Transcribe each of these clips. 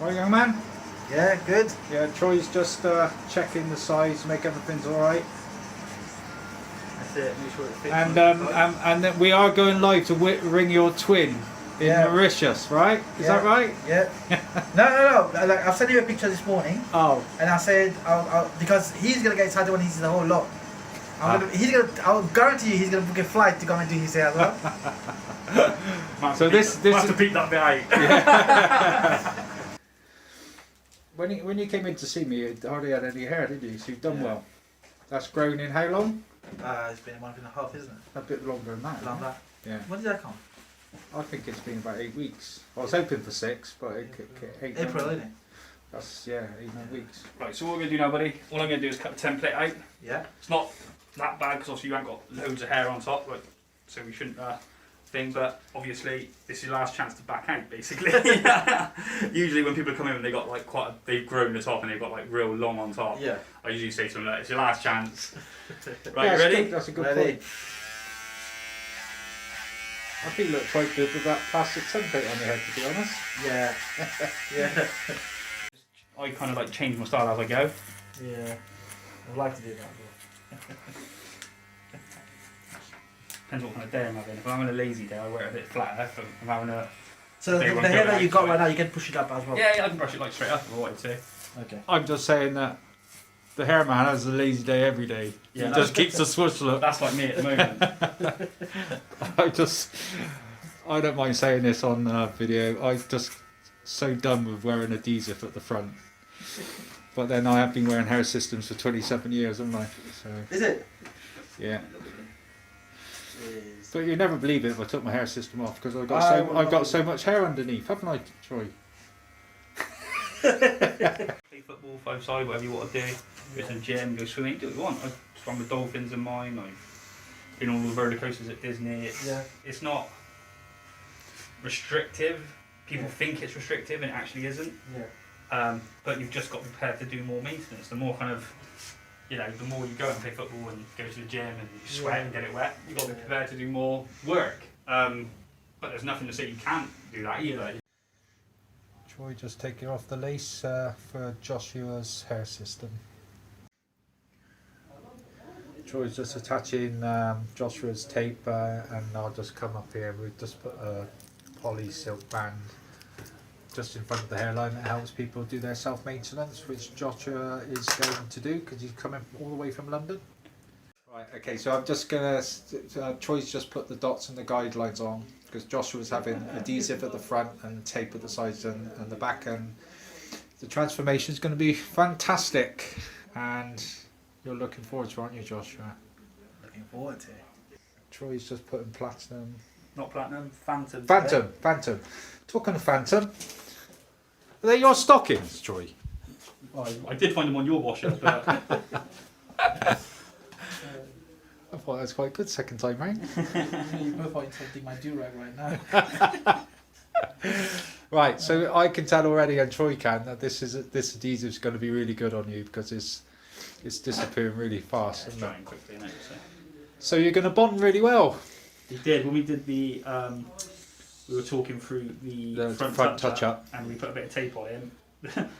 Right, young man? Yeah, good. Yeah, Troy's just checking the size, make everything's alright. That's it, make sure it fits. And then we are going live to ring your twin in Mauritius, right? Is that right? Yeah. No. Like, I've sent you a picture this morning. Oh. And I said, because he's going to get excited when he sees the whole lot. I'll guarantee you he's going to book a flight to come and do his hair as well. So this have to beat that bit out. Yeah. When you came in to see me, you hardly had any hair, did you? So you've done well. That's grown in how long? It's been a month and a half, isn't it? A bit longer than that. Longer? Yeah. When did that come? I think it's been about 8 weeks. I was hoping for 6, but April, isn't it? That's, 8 weeks. Right, so what we're going to do now, buddy, all I'm going to do is cut the template out. Yeah. It's not that bad because obviously you haven't got loads of hair on top, like, so we shouldn't thing, but obviously this is your last chance to back out, basically. Usually when people come in and they got like they've grown the top and they've got like real long on top. Yeah. I usually say to them, look, it's your last chance. Right, Yeah, you ready? That's a good point. I think it looks quite good with that plastic template on your head, to be honest. Yeah. Yeah. I kind of like change my style as I go. Yeah. I'd like to do that as well. Depends what kind of day I'm having. If I'm having a lazy day, I wear it a bit flatter. If I'm having a... So the hair that you got right now, you can push it up as well? Yeah, I can brush it like straight up if I wanted to. Okay. I'm just saying that the hair man has a lazy day every day. Yeah, he just keeps the swoosh look. That's like me at the moment. I don't mind saying this on video. I'm just so done with wearing a adhesive at the front. But then I have been wearing hair systems for 27 years, haven't I? So, is it? Yeah. But you never believe it if I took my hair system off because I've got so much hair underneath, haven't I, Troy? Play football, 5-side, whatever you want to do. Go to the gym, go swimming, do what you want. I've swum with dolphins in mine. I've been on all the roller coasters at Disney. It's not restrictive. People think it's restrictive and it actually isn't. Yeah. But you've just got to be prepared to do more maintenance. The more kind of, the more you go and play football and go to the gym and you sweat and get it wet, you've got to be prepared to do more work. But there's nothing to say you can't do that either. Troy just taking off the lace for Joshua's hair system. Troy's just attaching Joshua's tape and I'll just come up here. We've just put a poly silk band just in front of the hairline that helps people do their self-maintenance, which Joshua is going to do because he's coming all the way from London. Right, okay, so I'm just going to, Troy's just put the dots and the guidelines on because Joshua's having adhesive at the front and tape at the sides and the back, and the transformation is going to be fantastic, and you're looking forward to it, aren't you, Joshua? Looking forward to it. Troy's just putting platinum. Not platinum, phantom. Phantom. Talking of phantom, are they your stockings, Troy? I did find them on your washer, but... I thought that was quite good second time round. You both are tempting my do-rag right now. Right, so I can tell already, and Troy can, that this adhesive is going to be really good on you because it's disappearing really fast. It's drying quickly, isn't it? So you're going to bond really well. We did. When we did the... we were talking through the front touch up, and we put a bit of tape on him.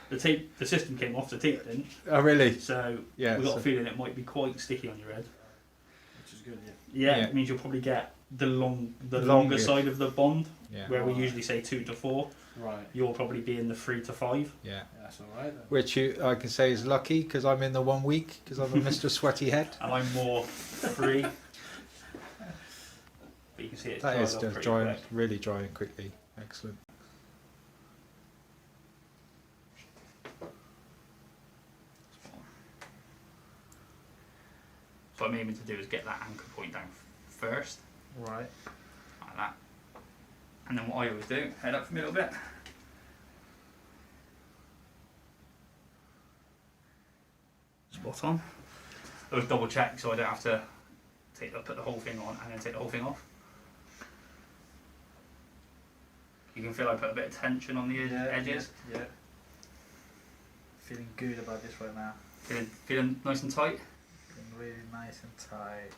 The system came off, the tape didn't. Oh really? So we got a feeling it might be quite sticky on your head. Which is good, yeah. It means you'll probably get the longer side of the bond, where we usually say 2 to 4. Right. You'll probably be in the 3 to 5. Yeah. That's alright then. Which I can say is lucky because I'm in the 1 week because I'm a Mr. Sweaty Head. And I'm more 3. But you can see it's that is just drying, quick. really drying quickly. Excellent. So what I'm aiming to do is get that anchor point down first. Right. Like that. And then what I always do, head up for me a little bit. Spot on. I always double check so I don't have to put the whole thing on and then take the whole thing off. You can feel I put a bit of tension on the edges. Yeah. Feeling good about this right now. Feeling nice and tight? Feeling really nice and tight.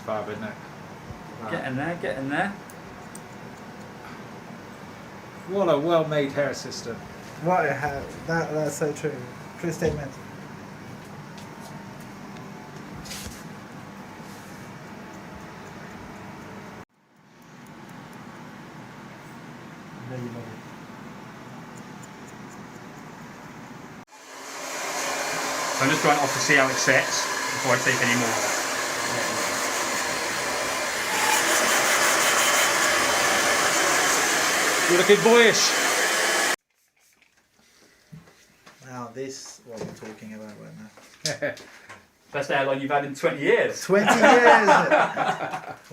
fab, isn't it? Getting there, getting there. What a well-made hair system. What a hell. That's so true. True statement. Very low. So I'm just going off to see how it sets before I take any more. You're looking boyish. Now this what we're talking about right now. Best hairline you've had in 20 years. 20 years.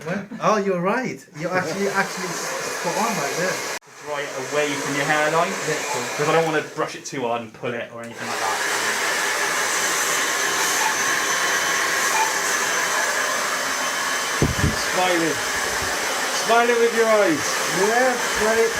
Well, oh, you're right. You're actually spot on right there. Dry it away from your hairline. Yeah, cool. Because I don't want to brush it too hard and pull it or anything like that. Smiling. Smiling with your eyes. Yeah, great.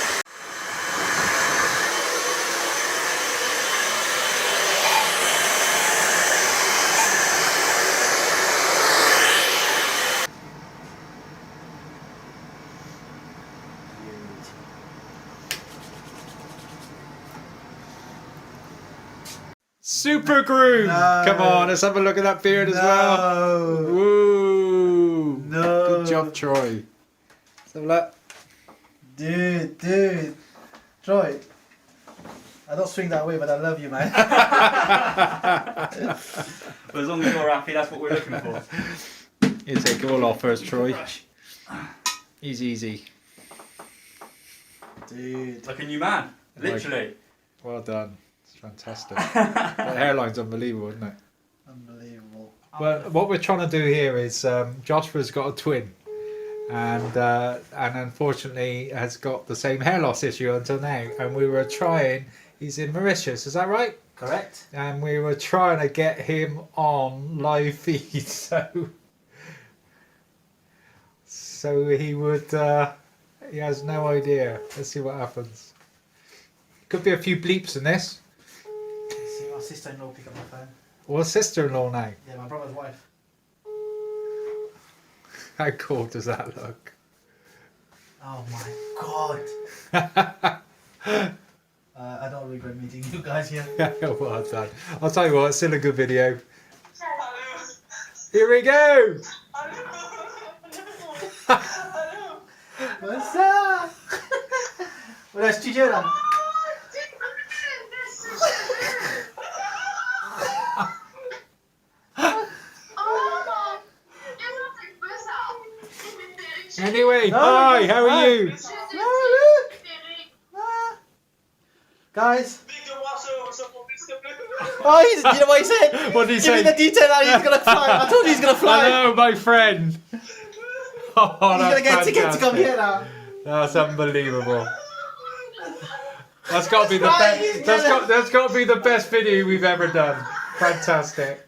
Super groom. No. Come on, let's have a look at that beard as well. No. Woo. No. Good job, Troy. Let's have a look. Dude. Troy. I don't swing that way, but I love you, man. But as long as you're happy, that's what we're looking for. You take it all off first, Troy. Brush. Easy. Dude. Like a new man. Literally. Well done. It's fantastic. The hairline's unbelievable, isn't it? Unbelievable. Well, what we're trying to do here is Joshua's got a twin, and unfortunately has got the same hair loss issue until now. And we were trying. He's in Mauritius, is that right? Correct. And we were trying to get him on live feed, so he would. He has no idea. Let's see what happens. Could be a few bleeps in this. Let's see my sister-in-law pick up my phone. Or sister-in-law now. Yeah, my brother's wife. How cool does that look? Oh my god. I don't regret meeting you guys here. Well done. I'll tell you what, it's still a good video. Here we go! What's up? What else did you do? Anyway, hi, how are you? Guys. Oh, you know what he said? What did he Give say? me the detail that he's gonna fly. I told you he's gonna fly. Hello, my friend. Oh, He's gonna get a ticket to come here now. That's unbelievable. That's got to be the Right, best. he's gonna- That's got to be the best video we've ever done. Fantastic.